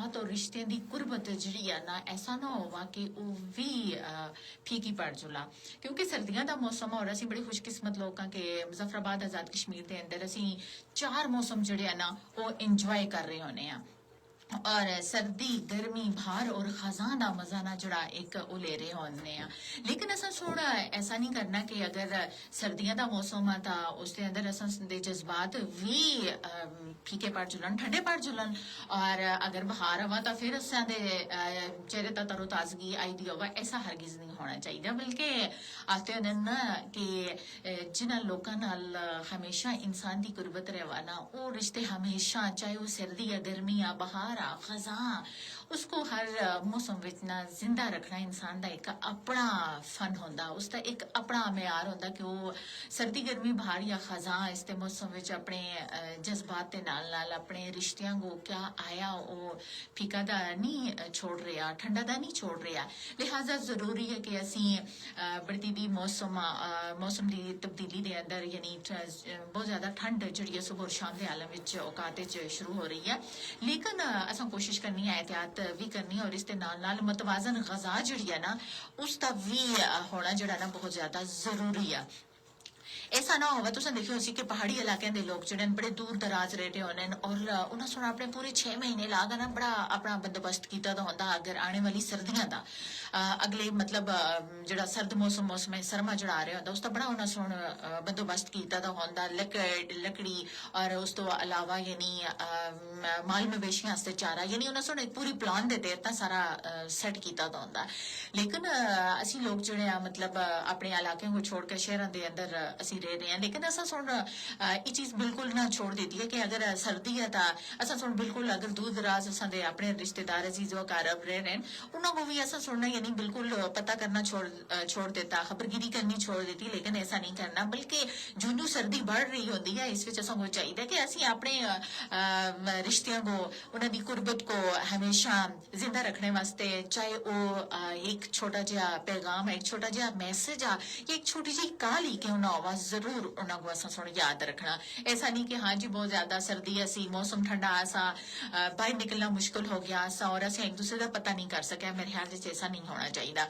تعلقات اور رشتے دی قربت جڑی ہے نا ایسا نہ ہوا کہ وہ بھی پھیکی پڑ جلا کیونکہ سردیاں دا موسم اور اسی بڑی خوش قسمت لوگ کہ مظفر آباد آزاد کشمیر دے اندر اسی 4 موسم جڑے ہیں نا وہ انجوائے کر رہے ہونے ہیں اور سردی گرمی بہار اور خزاں دا مزہ نہ جڑا ایک او لے رہے ہونے ہیں لیکن اساں تھوڑا ایسا نہیں کرنا کہ اگر سردیاں دا موسم آ تا اس دے اندر اساں دے جذبات بھی پھیکے پڑ جلن ٹھنڈے پڑ جلن اور اگر بہار ہوا تا پھر اساں دے چہرے تے تر و تازگی آئی دی ہوا ایسا ہرگز نہیں ہونا چاہیے بلکہ آتے ہیں نا کہ جنہاں لوکاں نال ہمیشہ انسان دی قربت رہوانا وہ رشتے ہمیشہ چاہے وہ سردی یا گرمی یا بہار خزاں اس کو ہر موسم وچ زندہ رکھنا انسان دا ایک اپنا فن ہوندا اس دا ایک اپنا معیار ہوندا کہ وہ سردی گرمی بہار یا خزاں اس دے موسم وچ اپنے جذبات دے نال نال اپنے رشتیاں کو کیا آیا وہ پھیکا دا نہیں چھوڑ رہا ٹھنڈا دا نہیں چھوڑ رہا لہٰذا ضروری ہے کہ اسی بڑھتی دی موسم دی تبدیلی دے اندر یعنی بہت زیادہ ٹھنڈ جڑی ہے صبح اور شام دے عالم وچ اوقات شروع ہو رہی ہے لیکن اساں کوشش کرنی ہے احتیاط بھی کرنی ہے اور اس دے نال نال متوازن غذا جڑی ہے نا اس دا بھی ہونا جڑا نا بہت زیادہ ضروری ہے ایسا نہ ہوگا تو دیکھو اسی کہ پہاڑی علاقے دے لوگ جڑے بڑے دور دراز رہتے ہونے اور انہاں سن اپنے پورے 6 مہینے لاگا نا بڑا اپنا بندوبست کیتا دا ہوندا اگر آنے والی سردیاں دا اگلے مطلب جڑا سرد موسم سرما جڑا آ رہا ہوندا اس دا بڑا انہاں سن بندوبست کیتا دا ہوندا لکڑی اور اس تو علاوہ یعنی مال مویشیاں واسطے چارہ یعنی انہاں سن ایک پوری پلان دے اتنا سارا سیٹ کیتا دا ہوندا لیکن اسی لوگ جڑے مطلب اپنے علاقے کو چھوڑ کے شہراں دے اندر اسی رہ رہے ہیں لیکن ایسا سن یہ چیز بالکل نہ چھوڑ دیتی ہے کہ اگر سردی ہے تا ایسا سن بالکل اگر دور دراز اساں دے اپنے رشتہ دار عزیز و اقارب رہ رہے ہیں انہوں کو بھی ایسا سننا یعنی بالکل پتہ کرنا چھوڑ دیتا خبرگیری کرنی چھوڑ دیتی لیکن ایسا نہیں کرنا بلکہ جو سردی بڑھ رہی ہوتی ہے اس وچ اساں کو چاہیے کہ اسی اپنے رشتیاں کو انہاں دی قربت کو ہمیشہ زندہ رکھنے واسطے چاہے وہ ایک چھوٹا جہا پیغام ہے ایک چھوٹا جہا میسج یا ایک چھوٹی جی کال ہی کیوں نہ ہوا ضرور انہاں کو اساں سن یاد رکھنا ایسا نہیں کہ ہاں جی بہت زیادہ سردی اسی موسم ٹھنڈا ایسا باہر نکلنا مشکل ہو گیا ایسا اور اسے ایک دوسرے کا پتہ نہیں کر سکے میرے خیال سے ایسا نہیں ہونا چاہیے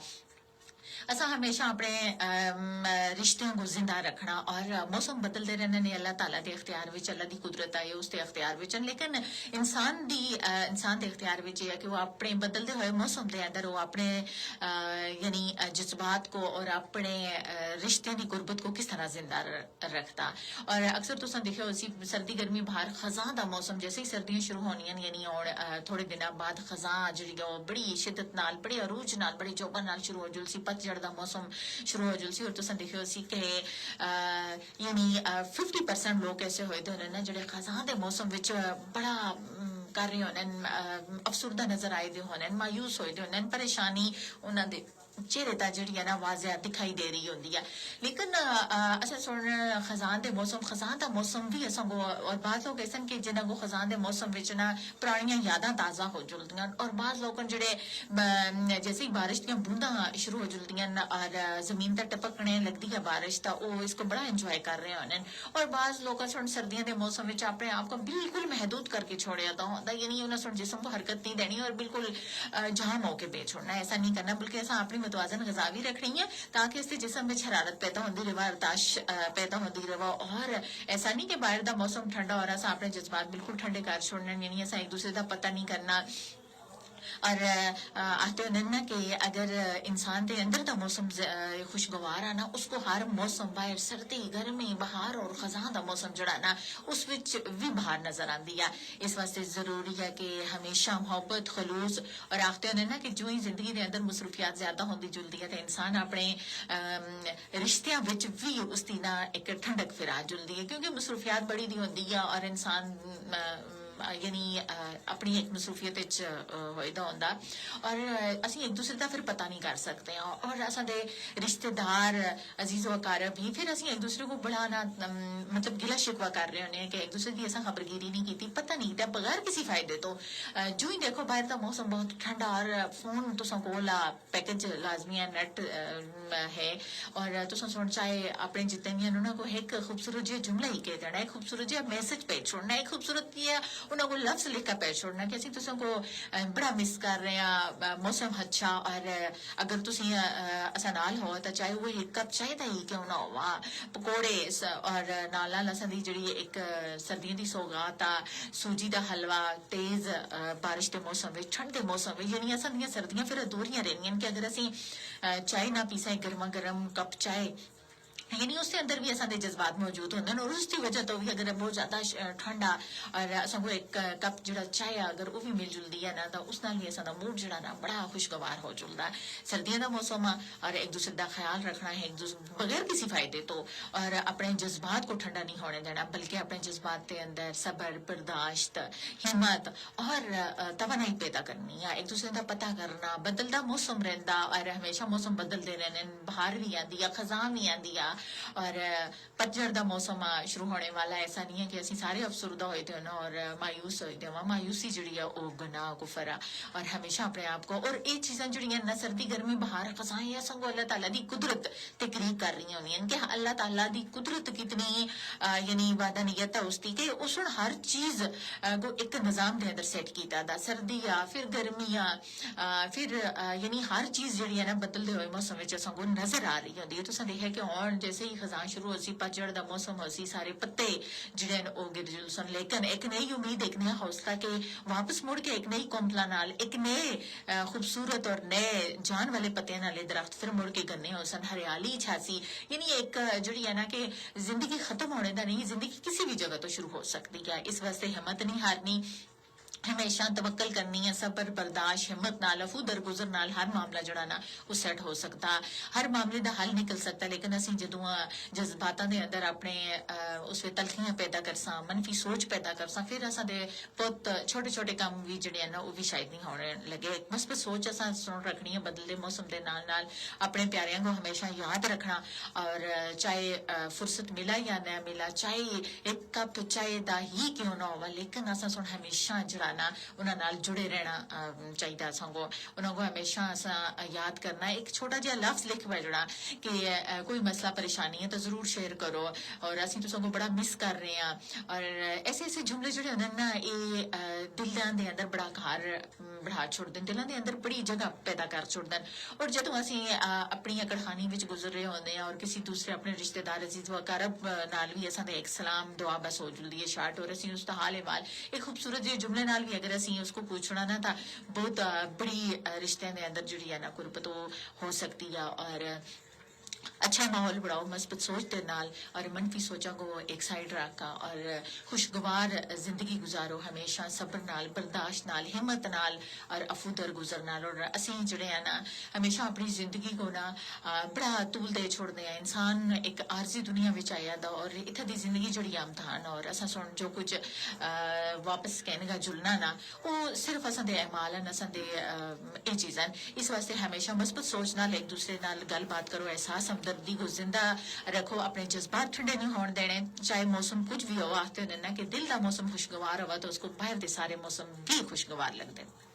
اسا ہمیشہ اپنے رشتوں کو زندہ رکھنا اور موسم بدلتے رہنے نے اللہ تعالیٰ دے اختیار وچ اللہ دی قدرت ہے اس دے اختیار وچ لیکن انسان دے اختیار وچ ہے کہ وہ اپنے بدلتے ہوئے موسم دے اندر وہ اپنے یعنی جذبات کو اور اپنے رشتے دی قربت کو کس طرح زندہ رکھتا اور اکثر تو دیکھو اسی سردی گرمی باہر خزاں دا موسم جیسے ہی سردیاں شروع ہونیاں یعنی اور تھوڑے دنوں بعد خزاں جڑی ہے بڑی شدت نال بڑی عروج نال بڑی جوبن نال شروع ہو جلسی پتجھڑ دا موسم شروع ہو جلسی اور تساں دیکھو اسی کہ یعنی 50% لوگ ایسے ہوئے تھے انہوں نے جڑے خزاں دے موسم وچ بڑا کر رہے ہونے افسردہ نظر آئے دے ہونے مایوس ہوئے دے ہونے پریشانی انہاں دے چہرے تا جڑی ہے نا واضح دکھائی دے رہی ہوندی ہے لیکن اچھا سن خزاں دے موسم بھی اساں کو اور بعض لوگ ایسن کہ جنہاں کو خزاں دے موسم وچ نا پرانیاں یاداں تازہ ہو جلدیاں اور بعض لوگوں جڑے جیسے ہی بارش دیاں بونداں شروع ہو جلدیاں اور زمین تے ٹپکنے لگدی ہے بارش تا وہ اس کو بڑا انجوائے کر رہے ہونے اور بعض لوگ سن سردیاں دے موسم وچ اپنے آپ کو بالکل محدود کر کے چھوڑیا تا ہوندا یعنی انہاں سن جسم کو حرکت نہیں دینی اور بالکل جام ہو کے بے چھوڑنا ایسا نہیں کرنا بلکہ ایسا اپنی متوازن غذا بھی رکھنی ہے تاکہ اس سے جسم میں حرارت پیدا ہوتی رہے ارتاش پیدا ہوتی رہے اور ایسا نہیں کہ باہر دا موسم ٹھنڈا ہو رہا سا اپنے جذبات بالکل ٹھنڈے کر چھوڑنا یعنی ایسا ایک دوسرے دا پتہ نہیں کرنا اور آتے ہیں نا کہ اگر انسان دے اندر دا موسم خوشگوار آنا اس کو ہر موسم باہر سردی گرمی بہار اور خزاں دا موسم جڑا نا اس وچ بھی بہار نظر آندی ہے اس واسطے ضروری ہے کہ ہمیشہ محبت خلوص اور آختے ہیں نا کہ جو ہی زندگی دے اندر مصروفیات زیادہ ہوندی جلدی ہے تو انسان اپنے رشتیاں وچ بھی اس دی نا ایک ٹھنڈک پھرا جلدی ہے کیونکہ مصروفیات بڑی دی ہوندی ہے اور انسان یعنی اپنی ایک مصروفیت ہوئے دا ہوندا اور اسی ایک دوسرے دا پھر پتہ نہیں کر سکتے ہیں اور اساں دے رشتہ دار عزیز و اقارب بھی پھر اسی ایک دوسرے کو بڑا نا مطلب گلا شکوہ کر رہے ہونے کہ ایک دوسرے دی اساں خبرگیری نہیں کیتی پتہ نہیں تے بغیر کسی فائدے تو جو ہی دیکھو باہر دا موسم بہت ٹھنڈا اور فون تساں کولا پیکج لازمی ہے نیٹ ہے اور تساں سن چاہے اپنے جتنے بھی انہوں کو ایک خوبصورت جہا جملہ ہی کہہ دینا ایک خوبصورت جہا میسج بھیج چھوڑنا ایک خوبصورت انہوں کو لفظ لکھ کے پہ چھوڑنا کہ اسی تسوں کو بڑا مس کر رہے ہیں موسم اچھا اور اگر تسی اسا نال ہو تو چاہے وہ ایک کپ چائے دا ہی کیوں نہ ہوا پکوڑے اور نال نال اساں دی جڑی ایک سردیاں دی سوغات آ سوجی دا حلوہ تیز بارش دے موسم وچ ٹھنڈ دے موسم وچ یعنی اساں دیاں سردیاں پھر ادھوریاں رہنیاں کہ اگر اسی چائے نہ پیسیں گرما گرم کپ چائے یعنی اس کے اندر بھی اساں دے جذبات موجود ہوندے اور اس کی وجہ تو بھی اگر بہت زیادہ ٹھنڈا اور اساں کو ایک کپ جڑا چائے اگر وہ بھی مل جلدی ہے نا تو اس نال بھی اساں دا موڈ جڑا نا بڑا خوشگوار ہو جلدا ہے سردیاں دا موسم اور ایک دوسرے دا خیال رکھنا ہے ایک دوسرے بغیر کسی فائدے تو اور اپنے جذبات کو ٹھنڈا نہیں ہونے دینا بلکہ اپنے جذبات کے اندر صبر برداشت ہمت اور توانائی پیدا کرنی ہے ایک دوسرے کا پتہ کرنا بدلتا موسم رہندا اور ہمیشہ موسم بدلتے رہنے بہار بھی آتی ہے خزاں بھی آتی ہے اور پتجھڑ دا موسم شروع ہونے والا ایسا نہیں ہے کہ اسی سارے افسردہ ہوئے تھے نا اور مایوس ہوئے تھے مایوسی جڑی ہے وہ گناہ کفر اور ہمیشہ اپنے آپ کو اور یہ چیزاں جڑی ہیں نہ سردی گرمی بہار خزاں یا سنگو اللہ تعالیٰ دی قدرت تقریر کر رہی ہونی ہیں کہ اللہ تعالیٰ دی قدرت کتنی یعنی وعدہ نیت ہے اس کی کہ اس نے ہر چیز کو ایک نظام دے اندر سیٹ کیتا دا سردیاں پھر گرمیاں پھر یعنی ہر چیز جڑی ہے نا بدلتے ہوئے موسم وچ اساں کو نظر آ رہی ہوندی ہے تو دیکھا کہ اور جیسے ہی خزاں شروع ہوسی پتجھڑ دا موسم ہوسی سارے پتے جڑے او گر جلسن لیکن ایک نئی امید ایک نیا حوصلہ کہ واپس مڑ کے ایک نئی کومپلا نال ایک نئے خوبصورت اور نئے جان والے پتے نالے درخت پھر مڑ کے گنے ہو سن ہریالی چھاسی یعنی ایک جڑی ہے نا کہ زندگی ختم ہونے دا نہیں زندگی کسی بھی جگہ تو شروع ہو سکتی ہے اس واسطے ہمت نہیں ہارنی ہمیشہ توکل کرنی ہے صبر برداشت ہمت نال افو درگزر نال ہر معاملہ جڑا نا وہ سیٹ ہو سکتا ہر معاملے دا حل نکل سکتا لیکن اسی جدوں جذباتاں دے اندر اپنے اس وچ تلخیاں پیدا کرساں منفی سوچ پیدا کرساں پھر اساں دے بہت چھوٹے چھوٹے کام بھی جڑے ہیں نا وہ بھی شاید نہیں ہونے لگے مثبت سوچ اساں سن رکھنی ہے بدلتے موسم دے نال نال اپنے پیاریاں کو ہمیشہ یاد رکھنا اور چاہے فرصت ملا یا نہ ملا چاہے ایک کپ چائے دا ہی کیوں نہ ہوا لیکن اساں سن ہمیشہ جڑا نا انہاں نال جڑے رہنا چاہیے سانگو انہاں کو ہمیشہ اساں یاد کرنا ایک چھوٹا جہا لفظ لکھ جڑا کہ کوئی مسئلہ پریشانی ہے تو ضرور شیئر کرو اور اسی تو بڑا مس کر رہے ہیں اور ایسے ایسے جملے جڑے ہوندے نا یہ دلاں دے اندر بڑا گھر بڑھا چھوڑ دین دلاں دے اندر بڑی جگہ پیدا کر چھوڑ دین اور جدوں اسی اپنی اکڑخانی وچ گزر رہے ہوندے ہیں اور کسی دوسرے اپنے رشتہ دار عزیز و اقارب نال بھی اساں دے ایک سلام دعا بس ہو جلدی ہے شارٹ اور اسی اس دا حال احوال ایک خوبصورت جے جملے نال بھی اگر اسی اس کو پوچھنا نا تھا بہت بڑی رشتے دے اندر جڑی ہے نا قربت ہو سکتی ہے اور اچھا ماحول بڑھاؤ مثبت سوچ دے نال اور منفی سوچاں کو ایک سائڈ رکھا اور خوشگوار زندگی گزارو ہمیشہ صبر نال برداشت نال ہمت نال اور افو درگزر نال اور اسی جڑے ہیں نا ہمیشہ اپنی زندگی کو نا بڑا طول دے چھوڑ دے ہیں انسان ایک عارضی دنیا وچ آیا دا اور اتھے دی زندگی جڑی امتحان اور اساں سن جو کچھ واپس کہنے کا جلنا نا وہ صرف اساں دے اعمال ہیں اساں دے اے چیزاں اس واسطے ہمیشہ مثبت سوچ نال ایک دوسرے نال گل بات کرو احساس ہمدردی کو زندہ رکھو اپنے جذبات ٹھنڈے نہیں ہون دینے چاہے موسم کچھ بھی ہو آختے ہونے نا کہ دل دا موسم خوشگوار ہوا تو اس کو باہر دے سارے موسم بھی خوشگوار لگ دیں